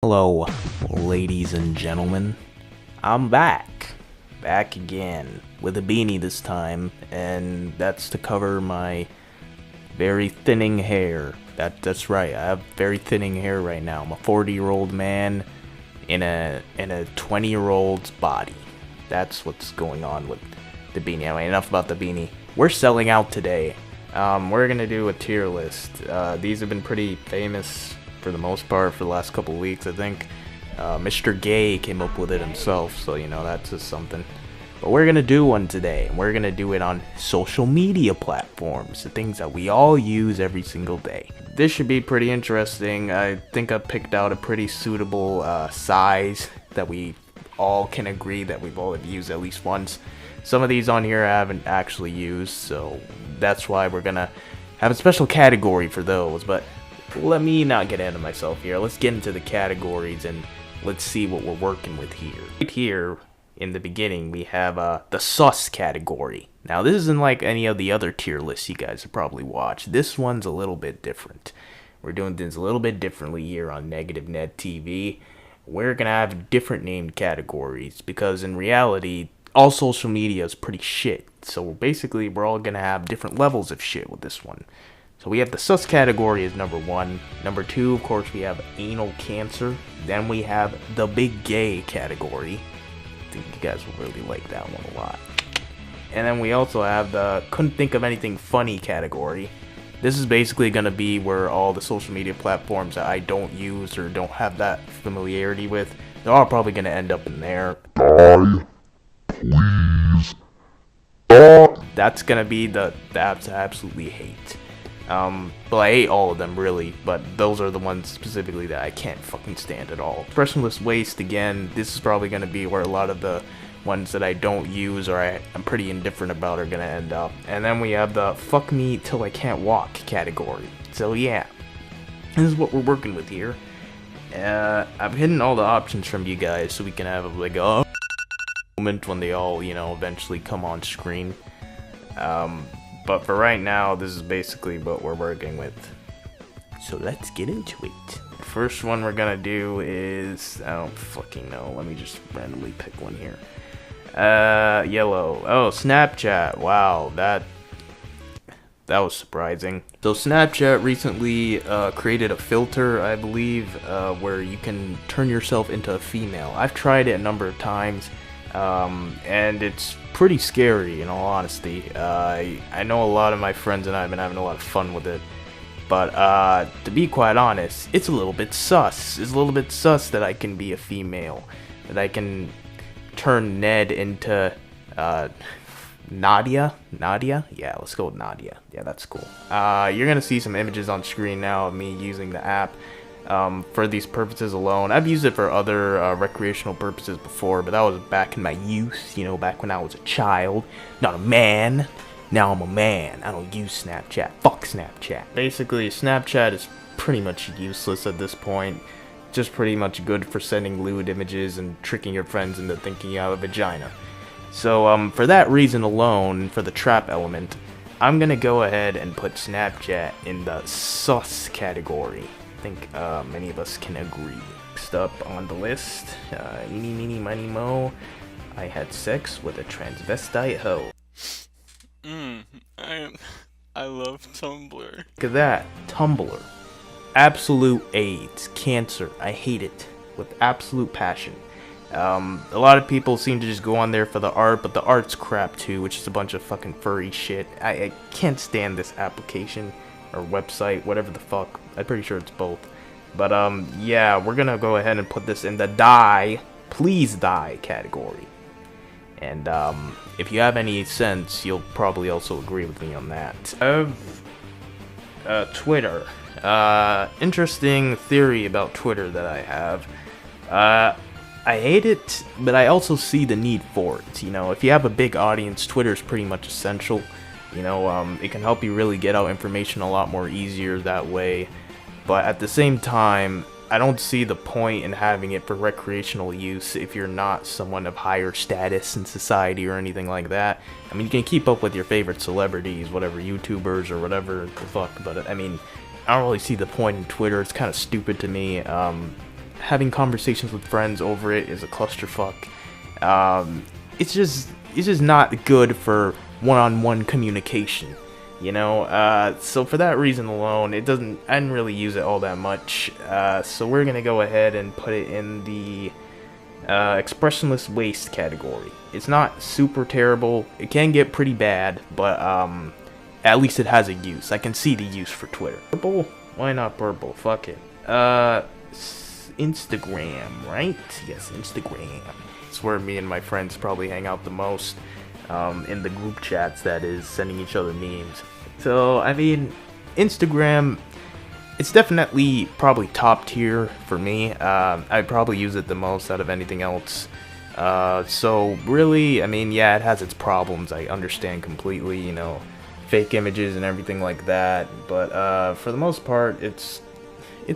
Hello, ladies and gentlemen. I'm back again with a beanie this time, and that's to cover my very thinning hair. That's right. I have very thinning hair right now. I'm a 40-year-old man in a 20-year-old's body. That's what's going on with the beanie. Anyway, enough about the beanie. We're selling out today. We're gonna do a tier list. These have been pretty famous for the most part for the last couple of weeks. I think Mr. Gay came up with it himself, so you know, that's just something. But we're gonna do one today, and we're gonna do it on social media platforms, the things that we all use every single day. This should be pretty interesting. I think I picked out a pretty suitable size that we all can agree that we've all used at least once. Some of these on here I haven't actually used, so that's why we're gonna have a special category for those. But let me not get ahead of myself here. Let's get into the categories and let's see what we're working with here. Right here in the beginning we have the sus category. Now this isn't like any of the other tier lists you guys have probably watched. This one's a little bit different. We're doing things a little bit differently here on NegativeNedTV. We're gonna have different named categories because in reality all social media is pretty shit. So basically we're all gonna have different levels of shit with this one. So we have the sus category as number 1. Number 2, of course, we have anal cancer. Then we have the big gay category. I think you guys will really like that one a lot. And then we also have the couldn't think of anything funny category. This is basically going to be where all the social media platforms that I don't use or don't have that familiarity with, they're all probably going to end up in there. Die, please. That's going to be the apps I absolutely hate. Well, I hate all of them really, but those are the ones specifically that I can't fucking stand at all. Expressionless waste, again, this is probably going to be where a lot of the ones that I don't use or I'm pretty indifferent about are going to end up. And then we have the fuck me till I can't walk category. So yeah, this is what we're working with here. I've hidden all the options from you guys so we can have like a moment when they all, you know, eventually come on screen. But for right now, this is basically what we're working with. So let's get into it. First one we're gonna do is, I don't fucking know. Let me just randomly pick one here. Yellow. Oh, Snapchat. Wow, that was surprising. So Snapchat recently created a filter, I believe, where you can turn yourself into a female. I've tried it a number of times. And it's pretty scary in all honesty. I know a lot of my friends and I have been having a lot of fun with it, but to be quite honest, it's a little bit sus. It's a little bit sus that I can be a female, that I can turn Ned into Nadia? Yeah, let's go with Nadia. Yeah, that's cool. You're gonna see some images on screen now of me using the app. For these purposes alone. I've used it for other recreational purposes before, but that was back in my youth, you know, back when I was a child, not a man. Now I'm a man. I don't use Snapchat. Fuck Snapchat. Basically, Snapchat is pretty much useless at this point. Just pretty much good for sending lewd images and tricking your friends into thinking you have a vagina. So, for that reason alone, for the trap element, I'm gonna go ahead and put Snapchat in the sus category. I think many of us can agree. Next up on the list, eeny, meeny, miny, mo, I had sex with a transvestite hoe. I love Tumblr. Look at that, Tumblr. Absolute AIDS, cancer, I hate it with absolute passion. A lot of people seem to just go on there for the art, but the art's crap too, which is a bunch of fucking furry shit. I can't stand this application or website, whatever the fuck. I'm pretty sure it's both. But yeah, we're gonna go ahead and put this in the die, please die category. And if you have any sense, you'll probably also agree with me on that. Twitter. Interesting theory about Twitter that I have. I hate it, but I also see the need for it. You know, if you have a big audience, Twitter's pretty much essential. You know, it can help you really get out information a lot more easier that way. But at the same time, I don't see the point in having it for recreational use if you're not someone of higher status in society or anything like that. I mean, you can keep up with your favorite celebrities, whatever, YouTubers or whatever the fuck, but I mean, I don't really see the point in Twitter. It's kind of stupid to me. having conversations with friends over it is a clusterfuck. It's just not good for one-on-one communication, you know. So for that reason alone, I didn't really use it all that much. So we're gonna go ahead and put it in the expressionless waste category. It's not super terrible. It can get pretty bad, but at least it has a use. I can see the use for Twitter. Purple? Why not purple? Fuck it. Instagram, right? Yes, Instagram. It's where me and my friends probably hang out the most. In the group chats, that is, sending each other memes. So, I mean, Instagram, it's definitely probably top tier for me. I probably use it the most out of anything else. So really, I mean, yeah, it has its problems. I understand completely, you know, fake images and everything like that. But for the most part, it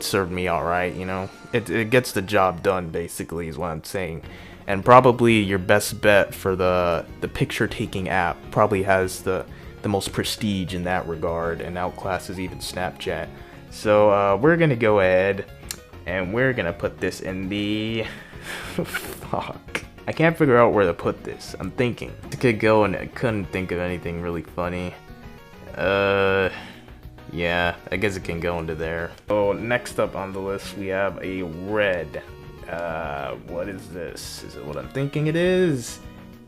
served me alright, you know. It gets the job done, basically, is what I'm saying. And probably your best bet for the picture taking app probably has the most prestige in that regard and outclasses even Snapchat. So we're gonna go ahead and we're gonna put this in the fuck. I can't figure out where to put this. I'm thinking. I could go and I couldn't think of anything really funny. Yeah, I guess it can go into there. So next up on the list we have a red. What is this? Is it what I'm thinking it is?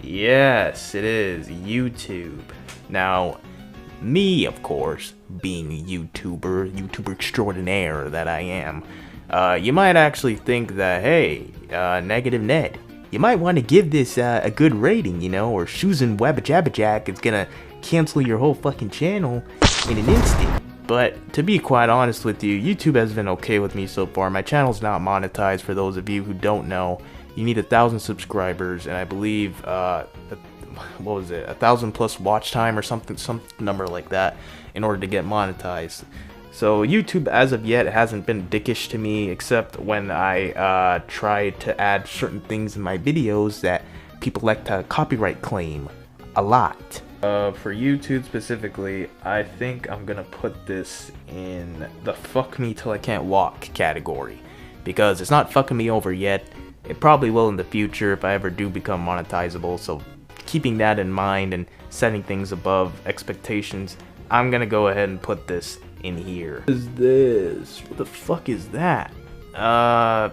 Yes, it is. YouTube. Now, me, of course, being a YouTuber extraordinaire that I am, you might actually think that, hey, Negative Ned, you might want to give this a good rating, you know, or Susan Wabba is gonna cancel your whole fucking channel in an instant. But to be quite honest with you, YouTube has been okay with me so far. My channel's not monetized, for those of you who don't know. You need 1,000 subscribers, and I believe, what was it, 1,000 plus watch time or something, some number like that, in order to get monetized. So YouTube, as of yet, hasn't been dickish to me, except when I try to add certain things in my videos that people like to copyright claim a lot. For YouTube specifically, I think I'm gonna put this in the fuck me till I can't walk category, because it's not fucking me over yet. It probably will in the future if I ever do become monetizable, so keeping that in mind and setting things above expectations, I'm gonna go ahead and put this in here. What is this? What the fuck is that? Oh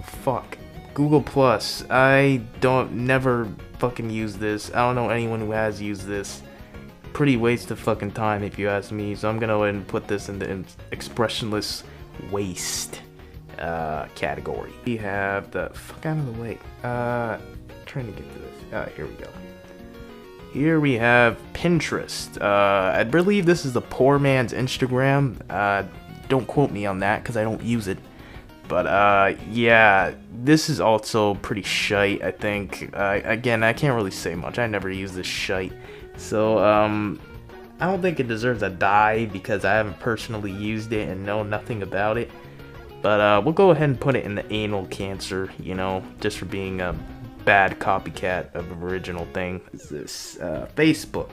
fuck. Google Plus. I never fucking use this. I don't know anyone who has used this. Pretty waste of fucking time if you ask me, so I'm gonna go ahead and put this in the expressionless waste category. We have the fuck out of the way. Trying to get to this. Here we go. Here we have Pinterest. I believe this is the poor man's Instagram. Don't quote me on that because I don't use it. But yeah, this is also pretty shite, I think. Again, I can't really say much. I never use this shite. So I don't think it deserves a die because I haven't personally used it and know nothing about it. But we'll go ahead and put it in the anal cancer, you know, just for being a bad copycat of an original thing. Is this Facebook?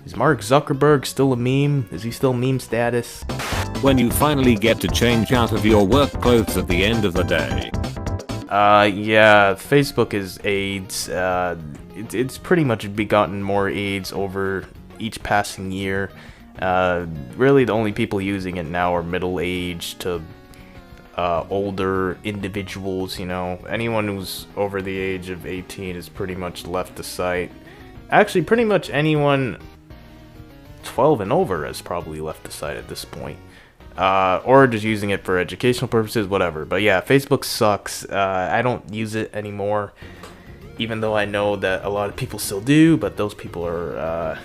Is Mark Zuckerberg still a meme? Is he still meme status? When you finally get to change out of your work clothes at the end of the day. Yeah, Facebook is AIDS. It's pretty much begotten more AIDS over each passing year. Really, the only people using it now are middle-aged to older individuals, you know. Anyone who's over the age of 18 is pretty much left the site. Actually, pretty much anyone 12 and over has probably left the site at this point. Or just using it for educational purposes, whatever. But yeah, Facebook sucks. I don't use it anymore, even though I know that a lot of people still do, but those people are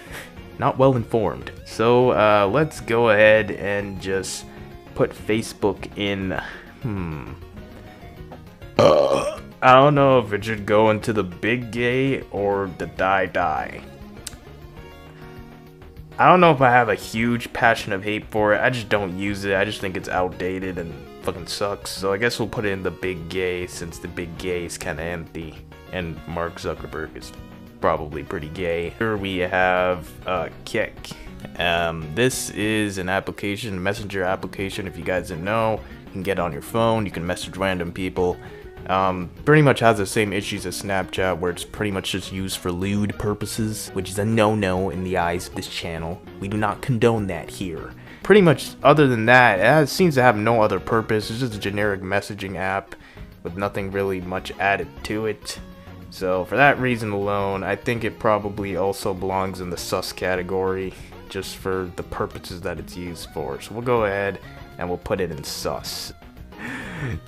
not well informed. So let's go ahead and just put Facebook in. I don't know if it should go into the big gay or the die. I don't know if I have a huge passion of hate for it. I just don't use it. I just think it's outdated and fucking sucks. So I guess we'll put it in the big gay, since the big gay is kind of empty. And Mark Zuckerberg is probably pretty gay. Here we have Kik. This is an application, messenger application, if you guys didn't know. can get it on your phone, you can message random people. Pretty much has the same issues as Snapchat, where it's pretty much just used for lewd purposes, which is a no-no in the eyes of this channel. We do not condone that here. Pretty much, other than that, it seems to have no other purpose. It's just a generic messaging app with nothing really much added to it. So for that reason alone, I think it probably also belongs in the sus category, just for the purposes that it's used for. So we'll go ahead and we'll put it in sus.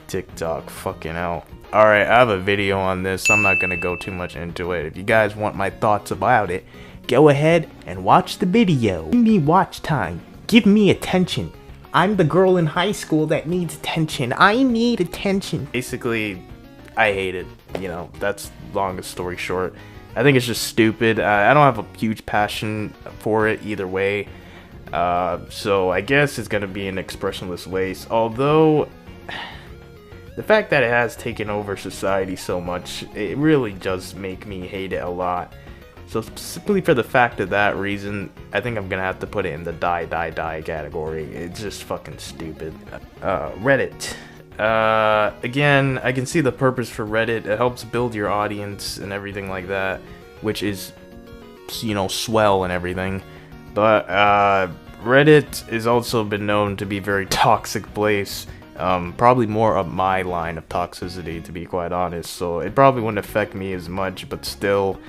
TikTok, fucking hell. Alright, I have a video on this. I'm not gonna go too much into it. If you guys want my thoughts about it, go ahead and watch the video. Give me watch time. Give me attention. I'm the girl in high school that needs attention. I need attention. Basically, I hate it. You know, that's longest story short. I think it's just stupid. I don't have a huge passion for it either way. So I guess it's gonna be an expressionless waste. Although, the fact that it has taken over society so much, it really does make me hate it a lot. So simply for the fact of that reason, I think I'm gonna have to put it in the die category. It's just fucking stupid. Reddit. Again, I can see the purpose for Reddit. It helps build your audience and everything like that, which is, you know, swell and everything. But Reddit has also been known to be a very toxic place. Probably more up my line of toxicity, to be quite honest, so it probably wouldn't affect me as much, but still,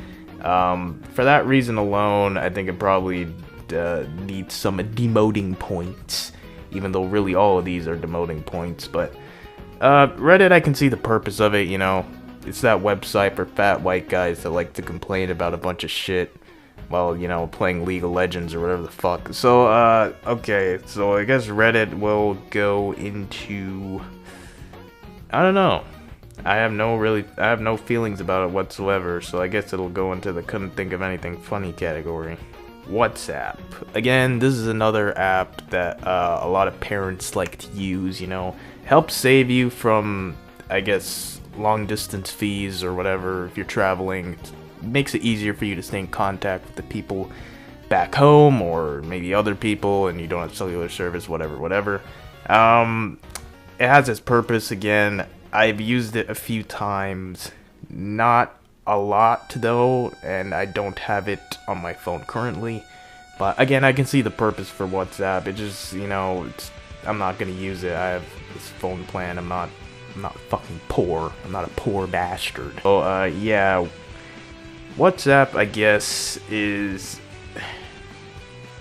for that reason alone, I think it probably needs some demoting points, even though really all of these are demoting points. But Reddit, I can see the purpose of it. You know, it's that website for fat white guys that like to complain about a bunch of shit while, you know, playing League of Legends or whatever the fuck. So, okay, so I guess Reddit will go into, I don't know. I have no feelings about it whatsoever, so I guess it'll go into the couldn't think of anything funny category. WhatsApp. Again, this is another app that a lot of parents like to use, you know. Helps save you from, I guess, long distance fees or whatever if you're traveling. Makes it easier for you to stay in contact with the people back home or maybe other people and you don't have cellular service, whatever. It has its purpose. Again, I've used it a few times, not a lot though, and I don't have it on my phone currently. But again, I can see the purpose for WhatsApp. It just, you know, I'm not gonna use it. I have this phone plan. I'm not fucking poor. I'm not a poor bastard. So yeah. WhatsApp, I guess, is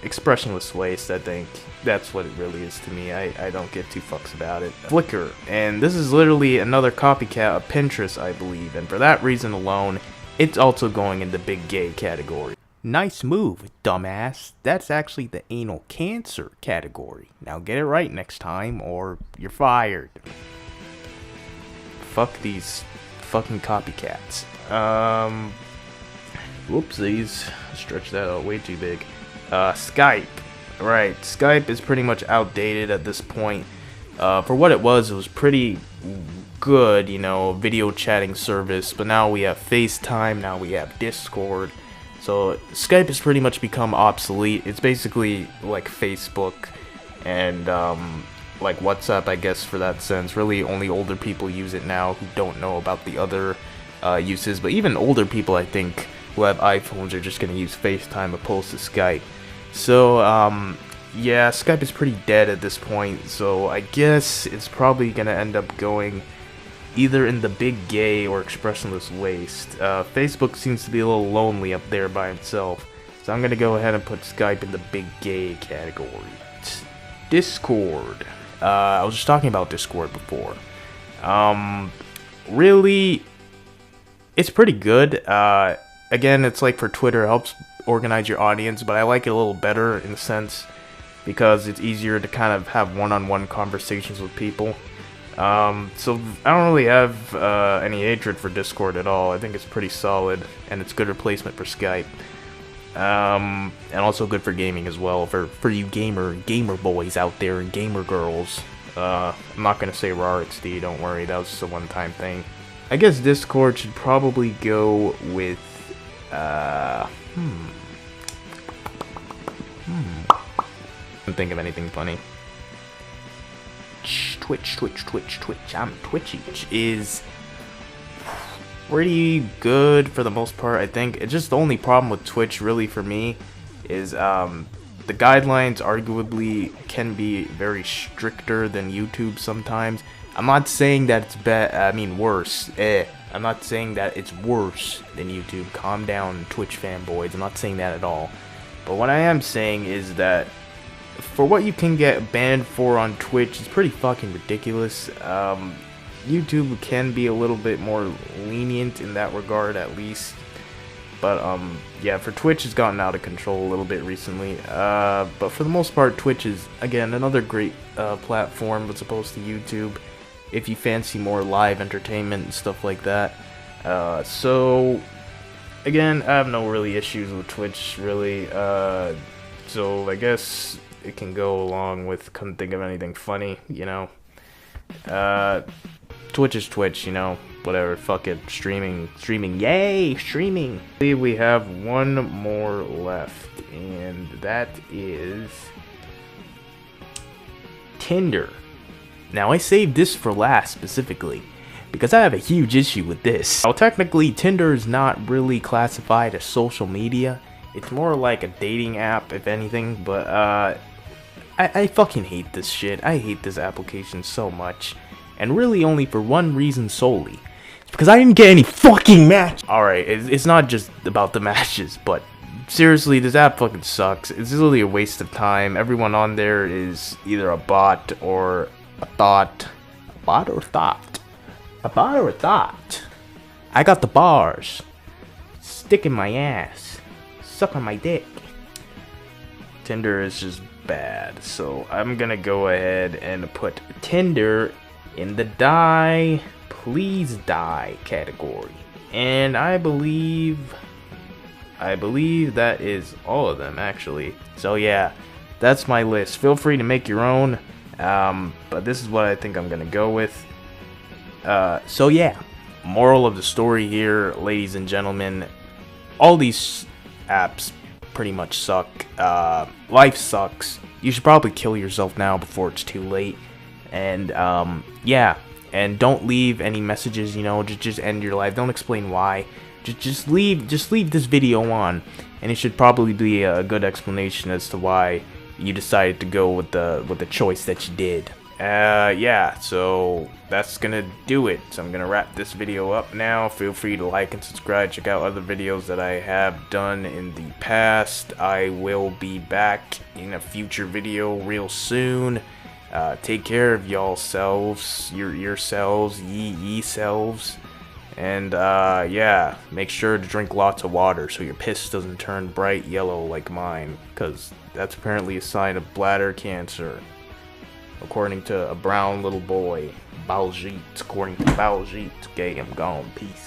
expressionless waste. I think that's what it really is to me. I don't give two fucks about it. Flickr, and this is literally another copycat of Pinterest, I believe, and for that reason alone, it's also going in the big gay category. Nice move, dumbass. That's actually the anal cancer category. Now get it right next time, or you're fired. Fuck these fucking copycats. Whoopsies, stretch that out way too big. Skype. Right, Skype is pretty much outdated at this point. For what it was pretty good, you know, video chatting service, but now we have FaceTime, now we have Discord. So Skype has pretty much become obsolete. It's basically like Facebook and like WhatsApp, I guess, for that sense. Really only older people use it now who don't know about the other uses, but even older people, I think, who have iPhones are just going to use FaceTime opposed to Skype. So, yeah, Skype is pretty dead at this point, so I guess it's probably going to end up going either in the big gay or expressionless waste. Facebook seems to be a little lonely up there by himself, so I'm going to go ahead and put Skype in the big gay category. Discord. I was just talking about Discord before. Really, it's pretty good. Again, it's like for Twitter, it helps organize your audience, but I like it a little better in a sense because it's easier to kind of have one-on-one conversations with people. So I don't really have any hatred for Discord at all. I think it's pretty solid, and it's a good replacement for Skype. And also good for gaming as well, for you gamer boys out there and gamer girls. I'm not gonna say RARXD, don't worry, that was just a one-time thing. I guess Discord should probably go with, Couldn't think of anything funny. I'm twitchy, which is pretty good for the most part. I think it's just the only problem with Twitch really for me is the guidelines arguably can be very stricter than YouTube sometimes. I'm not saying that it's worse. I'm not saying that it's worse than YouTube. Calm down, Twitch fanboys. I'm not saying that at all. But what I am saying is that for what you can get banned for on Twitch, it's pretty fucking ridiculous. YouTube can be a little bit more lenient in that regard, at least. But yeah, for Twitch, it's gotten out of control a little bit recently. But for the most part, Twitch is, again, another great platform as opposed to YouTube, if you fancy more live entertainment and stuff like that. So, again, I have no really issues with Twitch, really. So, I guess it can go along with, couldn't think of anything funny, you know. Twitch is Twitch, you know, whatever, fuck it, streaming, yay, streaming. We have one more left, and that is Tinder. Now, I saved this for last specifically, because I have a huge issue with this. Now, technically, Tinder is not really classified as social media. It's more like a dating app, if anything, but, I fucking hate this shit. I hate this application so much. And really only for one reason solely. It's because I didn't get any fucking match. Alright, it's not just about the matches, but seriously, this app fucking sucks. It's literally a waste of time. Everyone on there is either a bot or a thought. A bot or thought? A bot or a thought? I got the bars. Stick in my ass. Suck on my dick. Tinder is just bad. So I'm gonna go ahead and put Tinder in the die, please die category. And I believe that is all of them, actually. So yeah, that's my list. Feel free to make your own, but this is what I think I'm gonna go with. So yeah, moral of the story here, ladies and gentlemen, all these apps pretty much suck. Life sucks. You should probably kill yourself now before it's too late. And yeah, and don't leave any messages, you know, just end your life. Don't explain why. Just leave this video on, and it should probably be a good explanation as to why you decided to go with the choice that you did. Yeah, so that's gonna do it. So I'm gonna wrap this video up now. Feel free to like and subscribe. Check out other videos that I have done in the past. I will be back in a future video real soon. Take care of y'all selves, yourselves, ye selves, and yeah, make sure to drink lots of water so your piss doesn't turn bright yellow like mine, because that's apparently a sign of bladder cancer, according to a brown little boy, Baljit, according to Baljit. Okay, I'm gone, peace.